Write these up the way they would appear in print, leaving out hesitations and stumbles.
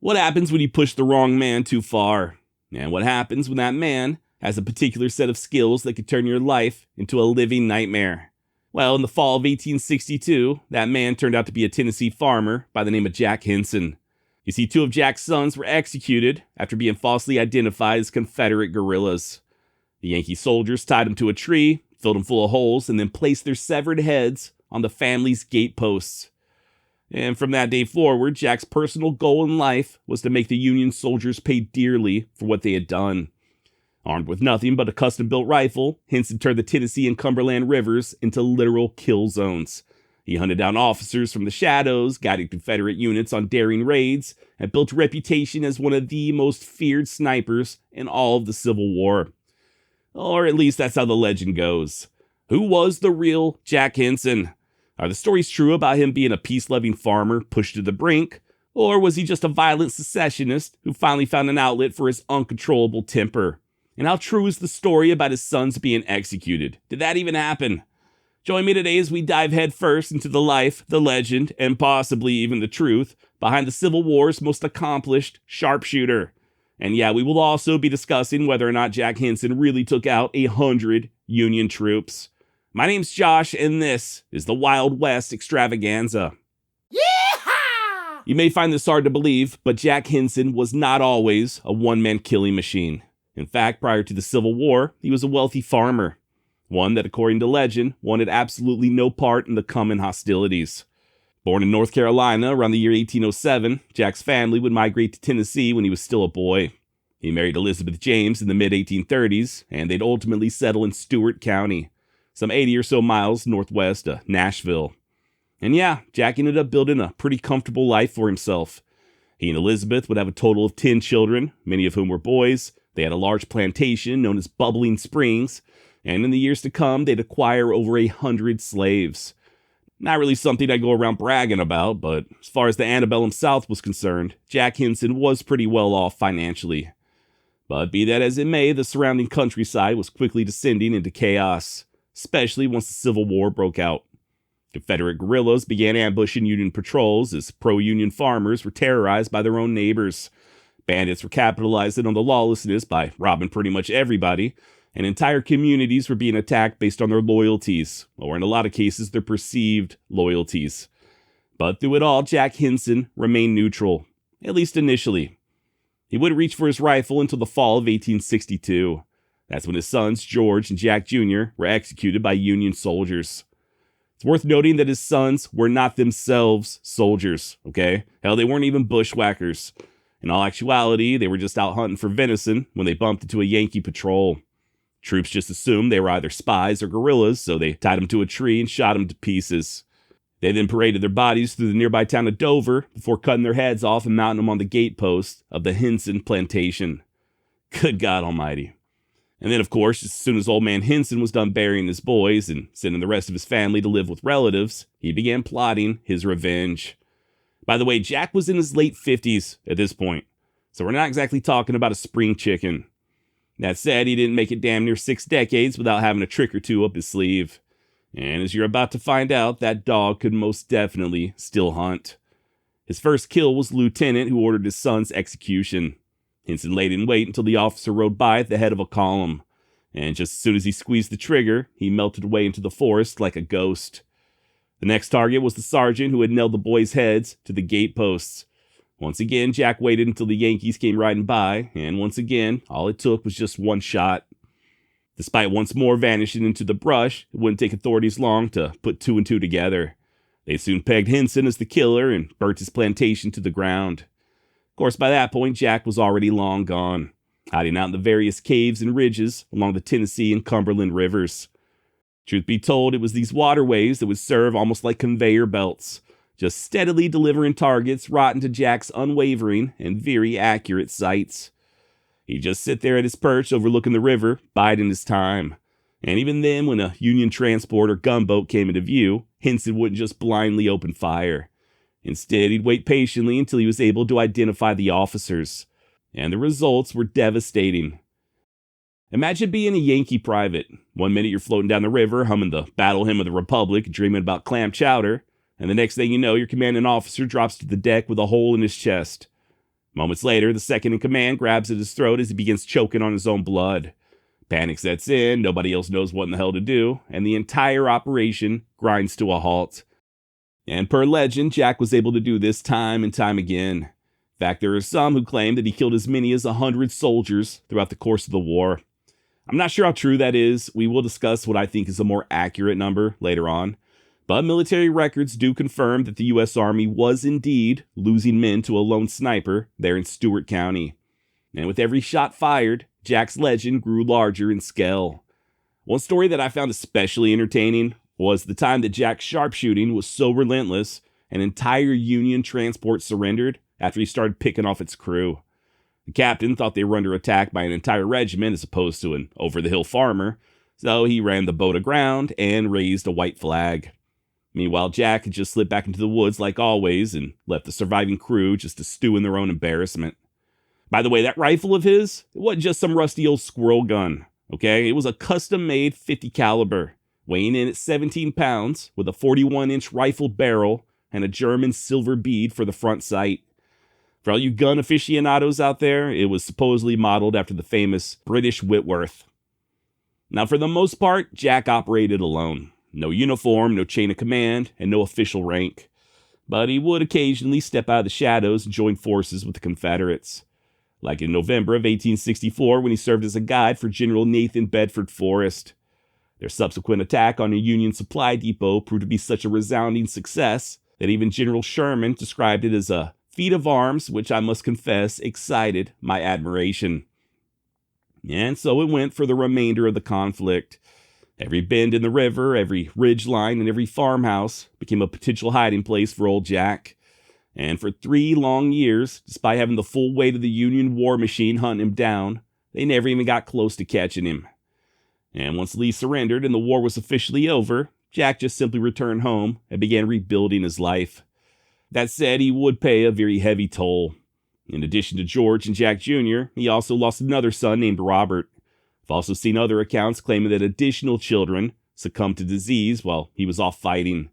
What happens when you push the wrong man too far? And what happens when that man has a particular set of skills that could turn your life into a living nightmare? Well, in the fall of 1862, that man turned out to be a Tennessee farmer by the name of Jack Hinson. You see, two of Jack's sons were executed after being falsely identified as Confederate guerrillas. The Yankee soldiers tied them to a tree, filled them full of holes, and then placed their severed heads on the family's gateposts. And from that day forward, Jack's personal goal in life was to make the Union soldiers pay dearly for what they had done. Armed with nothing but a custom-built rifle, Hinson turned the Tennessee and Cumberland Rivers into literal kill zones. He hunted down officers from the shadows, guided Confederate units on daring raids, and built a reputation as one of the most feared snipers in all of the Civil War. Or at least that's how the legend goes. Who was the real Jack Hinson? Are the stories true about him being a peace-loving farmer pushed to the brink? Or was he just a violent secessionist who finally found an outlet for his uncontrollable temper? And how true is the story about his sons being executed? Did that even happen? Join me today as we dive headfirst into the life, the legend, and possibly even the truth behind the Civil War's most accomplished sharpshooter. And yeah, we will also be discussing whether or not Jack Hinson really took out 100 Union troops. My name's Josh, and this is the Wild West Extravaganza. Yeehaw! You may find this hard to believe, but Jack Hinson was not always a one-man killing machine. In fact, prior to the Civil War, he was a wealthy farmer. One that, according to legend, wanted absolutely no part in the coming hostilities. Born in North Carolina around the year 1807, Jack's family would migrate to Tennessee when he was still a boy. He married Elizabeth James in the mid-1830s, and they'd ultimately settle in Stewart County, some 80 or so miles northwest of Nashville. And yeah, Jack ended up building a pretty comfortable life for himself. He and Elizabeth would have a total of 10 children, many of whom were boys. They had a large plantation known as Bubbling Springs, and in the years to come, they'd acquire over 100 slaves. Not really something I go around bragging about, but as far as the antebellum South was concerned, Jack Hinson was pretty well off financially. But be that as it may, the surrounding countryside was quickly descending into chaos, especially once the Civil War broke out. Confederate guerrillas began ambushing Union patrols as pro-Union farmers were terrorized by their own neighbors. Bandits were capitalizing on the lawlessness by robbing pretty much everybody, and entire communities were being attacked based on their loyalties, or in a lot of cases, their perceived loyalties. But through it all, Jack Hinson remained neutral, at least initially. He wouldn't reach for his rifle until the fall of 1862. That's when his sons, George and Jack Jr., were executed by Union soldiers. It's worth noting that his sons were not themselves soldiers, okay? Hell, they weren't even bushwhackers. In all actuality, they were just out hunting for venison when they bumped into a Yankee patrol. Troops just assumed they were either spies or guerrillas, so they tied them to a tree and shot them to pieces. They then paraded their bodies through the nearby town of Dover before cutting their heads off and mounting them on the gateposts of the Hinson plantation. Good God Almighty. And then, of course, as soon as old man Hinson was done burying his boys and sending the rest of his family to live with relatives, he began plotting his revenge. By the way, Jack was in his late 50s at this point, so we're not exactly talking about a spring chicken. That said, he didn't make it damn near 6 decades without having a trick or two up his sleeve. And as you're about to find out, that dog could most definitely still hunt. His first kill was the lieutenant who ordered his son's execution. Hinson laid in wait until the officer rode by at the head of a column. And just as soon as he squeezed the trigger, he melted away into the forest like a ghost. The next target was the sergeant who had nailed the boys' heads to the gateposts. Once again, Jack waited until the Yankees came riding by, and once again, all it took was just one shot. Despite once more vanishing into the brush, it wouldn't take authorities long to put 2 and 2 together. They soon pegged Hinson as the killer and burnt his plantation to the ground. Of course, by that point, Jack was already long gone, hiding out in the various caves and ridges along the Tennessee and Cumberland Rivers. Truth be told, it was these waterways that would serve almost like conveyor belts, just steadily delivering targets rotten to Jack's unwavering and very accurate sights. He'd just sit there at his perch overlooking the river, biding his time. And even then, when a Union transport or gunboat came into view, Hinson wouldn't just blindly open fire. Instead, he'd wait patiently until he was able to identify the officers. And the results were devastating. Imagine being a Yankee private. One minute you're floating down the river, humming the battle hymn of the Republic, dreaming about clam chowder. And the next thing you know, your commanding officer drops to the deck with a hole in his chest. Moments later, the second in command grabs at his throat as he begins choking on his own blood. Panic sets in, nobody else knows what in the hell to do, and the entire operation grinds to a halt. And per legend, Jack was able to do this time and time again. In fact, there are some who claim that he killed as many as 100 soldiers throughout the course of the war. I'm not sure how true that is. We will discuss what I think is a more accurate number later on. But military records do confirm that the U.S. Army was indeed losing men to a lone sniper there in Stewart County. And with every shot fired, Jack's legend grew larger in scale. One story that I found especially entertaining was the time that Jack's sharpshooting was so relentless, an entire Union transport surrendered after he started picking off its crew. The captain thought they were under attack by an entire regiment as opposed to an over-the-hill farmer, so he ran the boat aground and raised a white flag. Meanwhile, Jack had just slipped back into the woods like always and left the surviving crew just to stew in their own embarrassment. By the way, that rifle of his, it wasn't just some rusty old squirrel gun, okay? It was a custom-made .50 caliber, weighing in at 17 pounds with a 41-inch rifle barrel and a German silver bead for the front sight. For all you gun aficionados out there, it was supposedly modeled after the famous British Whitworth. Now, for the most part, Jack operated alone. No uniform, no chain of command, and no official rank. But he would occasionally step out of the shadows and join forces with the Confederates. Like in November of 1864 when he served as a guide for General Nathan Bedford Forrest. Their subsequent attack on a Union supply depot proved to be such a resounding success that even General Sherman described it as a feat of arms which I must confess excited my admiration. And so it went for the remainder of the conflict. Every bend in the river, every ridge line, and every farmhouse became a potential hiding place for old Jack. And for 3 long years, despite having the full weight of the Union war machine hunting him down, they never even got close to catching him. And once Lee surrendered and the war was officially over, Jack just simply returned home and began rebuilding his life. That said, he would pay a very heavy toll. In addition to George and Jack Jr., he also lost another son named Robert. I've also seen other accounts claiming that additional children succumbed to disease while he was off fighting.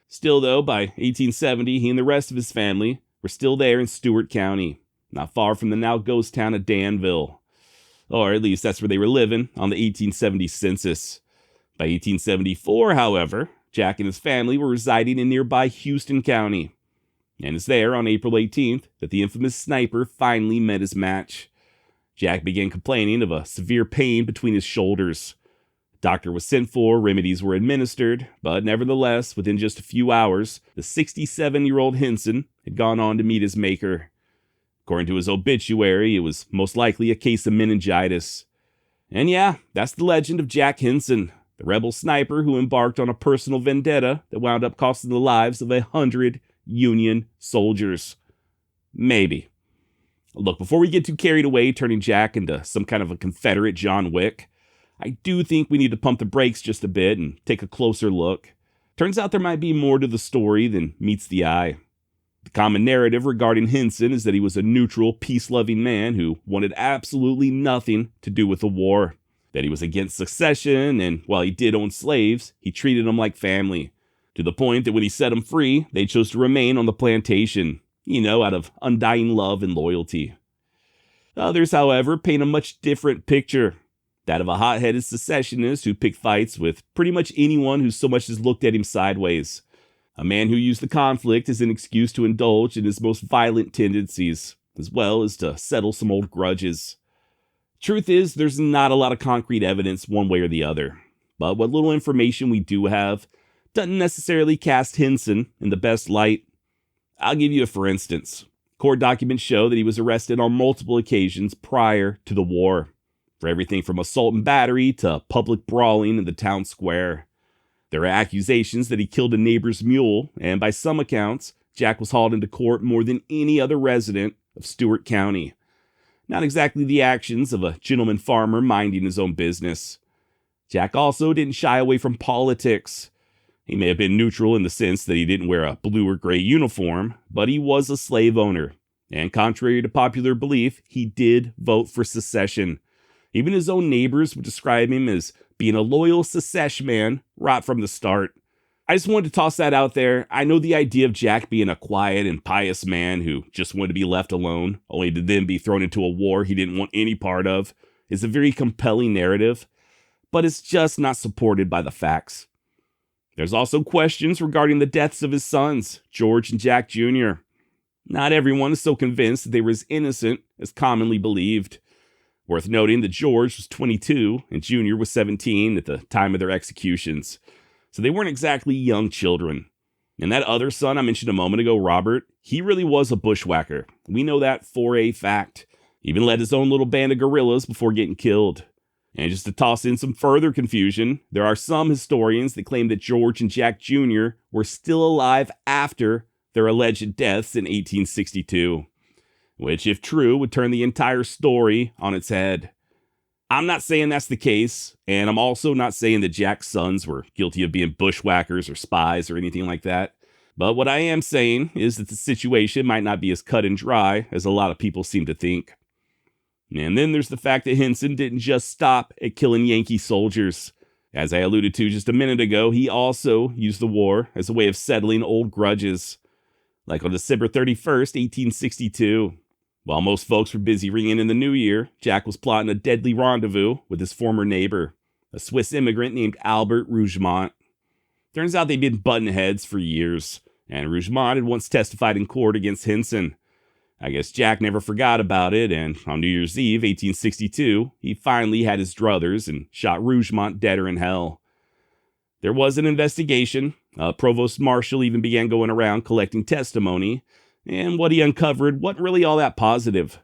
Still, though, by 1870, he and the rest of his family were still there in Stewart County, not far from the now ghost town of Danville. Or at least that's where they were living on the 1870 census. By 1874, however, Jack and his family were residing in nearby Houston County. And it's there on April 18th that the infamous sniper finally met his match. Jack began complaining of a severe pain between his shoulders. The doctor was sent for, remedies were administered, but nevertheless, within just a few hours, the 67-year-old Hinson had gone on to meet his maker. According to his obituary, it was most likely a case of meningitis. And yeah, that's the legend of Jack Hinson, the rebel sniper who embarked on a personal vendetta that wound up costing the lives of 100 Union soldiers. Maybe. Look, before we get too carried away turning Jack into some kind of a Confederate John Wick, I do think we need to pump the brakes just a bit and take a closer look. Turns out there might be more to the story than meets the eye. The common narrative regarding Hinson is that he was a neutral, peace-loving man who wanted absolutely nothing to do with the war. That he was against secession, and while he did own slaves, he treated them like family. To the point that when he set them free, they chose to remain on the plantation. Out of undying love and loyalty. Others, however, paint a much different picture. That of a hot-headed secessionist who picked fights with pretty much anyone who so much as looked at him sideways. A man who used the conflict as an excuse to indulge in his most violent tendencies, as well as to settle some old grudges. Truth is, there's not a lot of concrete evidence one way or the other. But what little information we do have doesn't necessarily cast Hinson in the best light. I'll give you a for instance. Court documents show that he was arrested on multiple occasions prior to the war, for everything from assault and battery to public brawling in the town square. There are accusations that he killed a neighbor's mule, and by some accounts, Jack was hauled into court more than any other resident of Stewart County. Not exactly the actions of a gentleman farmer minding his own business. Jack also didn't shy away from politics. He may have been neutral in the sense that he didn't wear a blue or gray uniform, but he was a slave owner. And contrary to popular belief, he did vote for secession. Even his own neighbors would describe him as being a loyal secession man right from the start. I just wanted to toss that out there. I know the idea of Jack being a quiet and pious man who just wanted to be left alone, only to then be thrown into a war he didn't want any part of, is a very compelling narrative, but it's just not supported by the facts. There's also questions regarding the deaths of his sons, George and Jack Jr. Not everyone is so convinced that they were as innocent as commonly believed. Worth noting that George was 22 and Jr. was 17 at the time of their executions, so they weren't exactly young children. And that other son I mentioned a moment ago, Robert, he really was a bushwhacker. We know that for a fact. He even led his own little band of guerrillas before getting killed. And just to toss in some further confusion, there are some historians that claim that George and Jack Jr. were still alive after their alleged deaths in 1862, which, if true, would turn the entire story on its head. I'm not saying that's the case, and I'm also not saying that Jack's sons were guilty of being bushwhackers or spies or anything like that. But what I am saying is that the situation might not be as cut and dry as a lot of people seem to think. And then there's the fact that Hinson didn't just stop at killing Yankee soldiers. As I alluded to just a minute ago, he also used the war as a way of settling old grudges. Like on December 31st, 1862. While most folks were busy ringing in the new year, Jack was plotting a deadly rendezvous with his former neighbor, a Swiss immigrant named Albert Rougemont. Turns out they'd been butting heads for years, and Rougemont had once testified in court against Hinson. I guess Jack never forgot about it, and on New Year's Eve, 1862, he finally had his druthers and shot Rougemont deader in hell. There was an investigation. Provost Marshal even began going around collecting testimony, and what he uncovered wasn't really all that positive.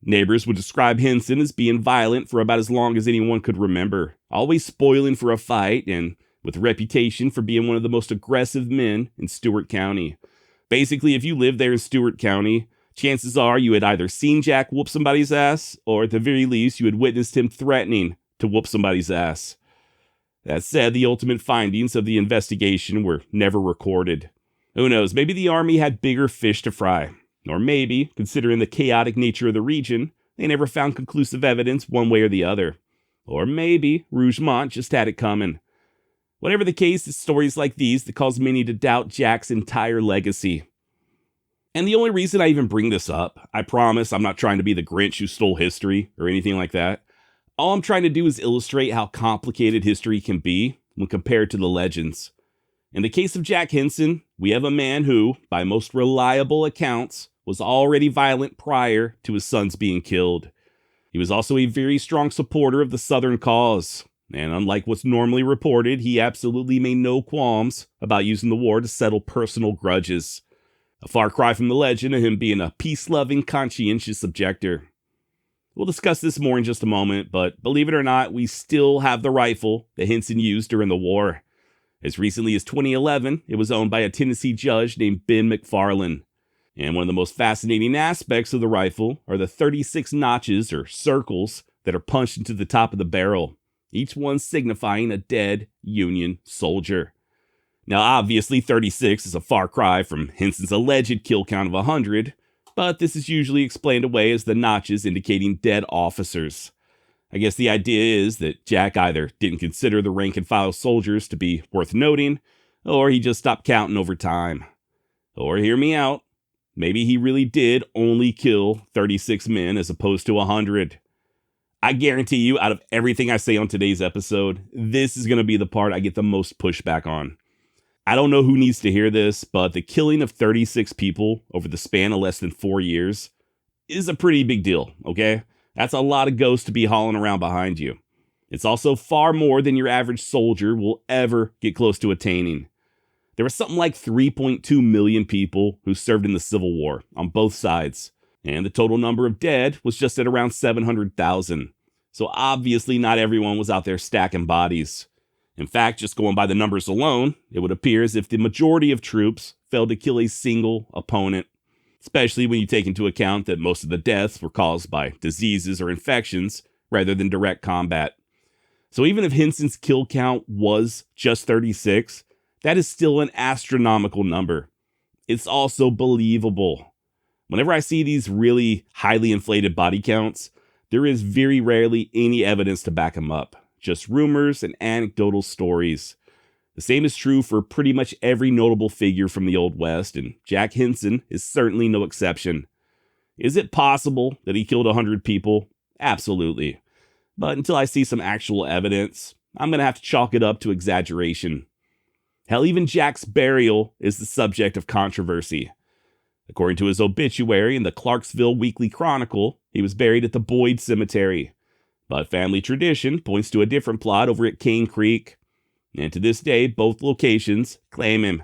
Neighbors would describe Hinson as being violent for about as long as anyone could remember, always spoiling for a fight, and with a reputation for being one of the most aggressive men in Stewart County. Basically, if you lived there in Stewart County, chances are you had either seen Jack whoop somebody's ass, or at the very least, you had witnessed him threatening to whoop somebody's ass. That said, the ultimate findings of the investigation were never recorded. Who knows, maybe the Army had bigger fish to fry. Or maybe, considering the chaotic nature of the region, they never found conclusive evidence one way or the other. Or maybe Rougemont just had it coming. Whatever the case, it's stories like these that cause many to doubt Jack's entire legacy. And the only reason I even bring this up, I promise I'm not trying to be the Grinch who stole history or anything like that. All I'm trying to do is illustrate how complicated history can be when compared to the legends. In the case of Jack Hinson, we have a man who, by most reliable accounts, was already violent prior to his sons being killed. He was also a very strong supporter of the Southern cause, and unlike what's normally reported, he absolutely made no qualms about using the war to settle personal grudges. A far cry from the legend of him being a peace-loving, conscientious objector. We'll discuss this more in just a moment, but believe it or not, we still have the rifle that Hinson used during the war. As recently as 2011, it was owned by a Tennessee judge named Ben McFarland. And one of the most fascinating aspects of the rifle are the 36 notches or circles that are punched into the top of the barrel, each one signifying a dead Union soldier. Now, obviously, 36 is a far cry from Hinson's alleged kill count of 100, but this is usually explained away as the notches indicating dead officers. I guess the idea is that Jack either didn't consider the rank and file soldiers to be worth noting, or he just stopped counting over time. Or hear me out, maybe he really did only kill 36 men as opposed to 100. I guarantee you, out of everything I say on today's episode, this is going to be the part I get the most pushback on. I don't know who needs to hear this, but the killing of 36 people over the span of less than 4 years is a pretty big deal, okay? That's a lot of ghosts to be hauling around behind you. It's also far more than your average soldier will ever get close to attaining. There was something like 3.2 million people who served in the Civil War on both sides, and the total number of dead was just at around 700,000. So obviously not everyone was out there stacking bodies. In fact, just going by the numbers alone, it would appear as if the majority of troops failed to kill a single opponent, especially when you take into account that most of the deaths were caused by diseases or infections rather than direct combat. So even if Hinson's kill count was just 36, that is still an astronomical number. It's also believable. Whenever I see these really highly inflated body counts, there is very rarely any evidence to back them up. Just rumors and anecdotal stories. The same is true for pretty much every notable figure from the Old West, and Jack Hinson is certainly no exception. Is it possible that he killed 100 people? Absolutely. But until I see some actual evidence, I'm going to have to chalk it up to exaggeration. Hell, even Jack's burial is the subject of controversy. According to his obituary in the Clarksville Weekly Chronicle, he was buried at the Boyd Cemetery. But family tradition points to a different plot over at Cane Creek. And to this day, both locations claim him.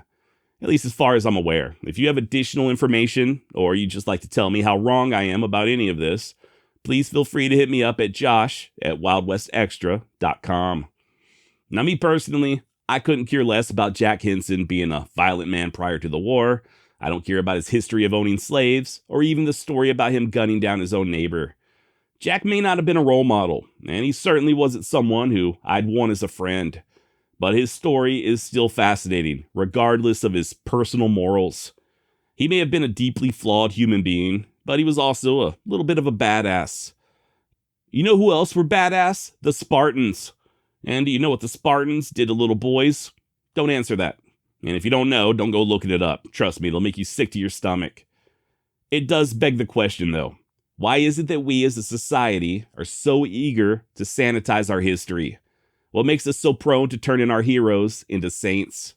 At least as far as I'm aware. If you have additional information, or you just like to tell me how wrong I am about any of this, please feel free to hit me up at josh@wildwestextra.com. Now, me personally, I couldn't care less about Jack Hinson being a violent man prior to the war. I don't care about his history of owning slaves, or even the story about him gunning down his own neighbor. Jack may not have been a role model, and he certainly wasn't someone who I'd want as a friend. But his story is still fascinating, regardless of his personal morals. He may have been a deeply flawed human being, but he was also a little bit of a badass. You know who else were badass? The Spartans. And do you know what the Spartans did to little boys? Don't answer that. And if you don't know, don't go looking it up. Trust me, it'll make you sick to your stomach. It does beg the question, though. Why is it that we as a society are so eager to sanitize our history? What makes us so prone to turning our heroes into saints?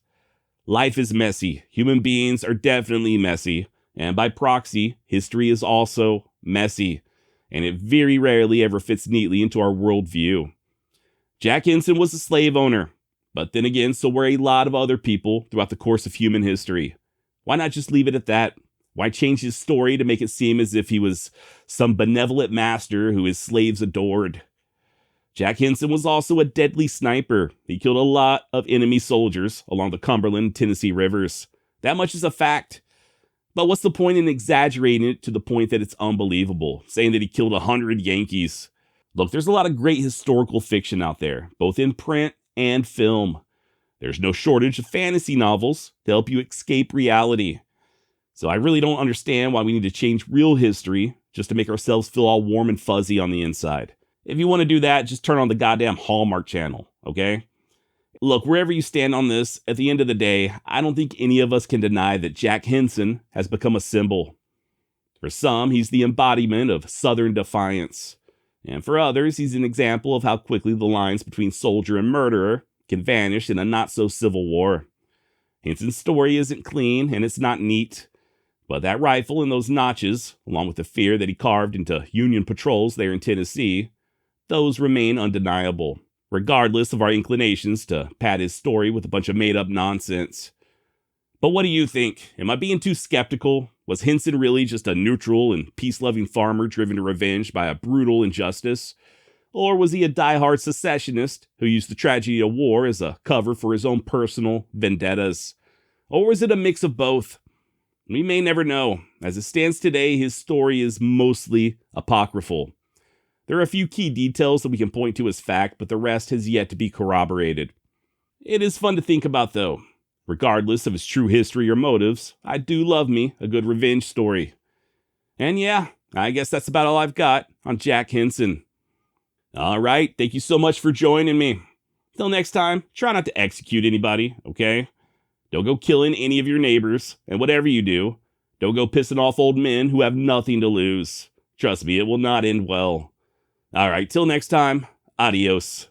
Life is messy. Human beings are definitely messy. And by proxy, history is also messy. And it very rarely ever fits neatly into our worldview. Jack Hinson was a slave owner. But then again, so were a lot of other people throughout the course of human history. Why not just leave it at that? Why change his story to make it seem as if he was some benevolent master who his slaves adored? Jack Hinson was also a deadly sniper. He killed a lot of enemy soldiers along the Cumberland and Tennessee rivers. That much is a fact. But what's the point in exaggerating it to the point that it's unbelievable, saying that he killed 100 Yankees? Look, there's a lot of great historical fiction out there, both in print and film. There's no shortage of fantasy novels to help you escape reality. So I really don't understand why we need to change real history just to make ourselves feel all warm and fuzzy on the inside. If you want to do that, just turn on the goddamn Hallmark channel, okay? Look, wherever you stand on this, at the end of the day, I don't think any of us can deny that Jack Hinson has become a symbol. For some, he's the embodiment of Southern defiance. And for others, he's an example of how quickly the lines between soldier and murderer can vanish in a not-so-civil war. Hinson's story isn't clean, and it's not neat. But that rifle and those notches, along with the fear that he carved into Union patrols there in Tennessee, those remain undeniable, regardless of our inclinations to pad his story with a bunch of made-up nonsense. But what do you think? Am I being too skeptical? Was Hinson really just a neutral and peace-loving farmer driven to revenge by a brutal injustice? Or was he a die-hard secessionist who used the tragedy of war as a cover for his own personal vendettas? Or was it a mix of both? We may never know. As it stands today, his story is mostly apocryphal. There are a few key details that we can point to as fact, but the rest has yet to be corroborated. It is fun to think about, though. Regardless of his true history or motives, I do love me a good revenge story. And yeah, I guess that's about all I've got on Jack Hinson. Alright, thank you so much for joining me. Till next time, try not to execute anybody, okay? Don't go killing any of your neighbors, and whatever you do, don't go pissing off old men who have nothing to lose. Trust me, it will not end well. Alright, till next time, adios.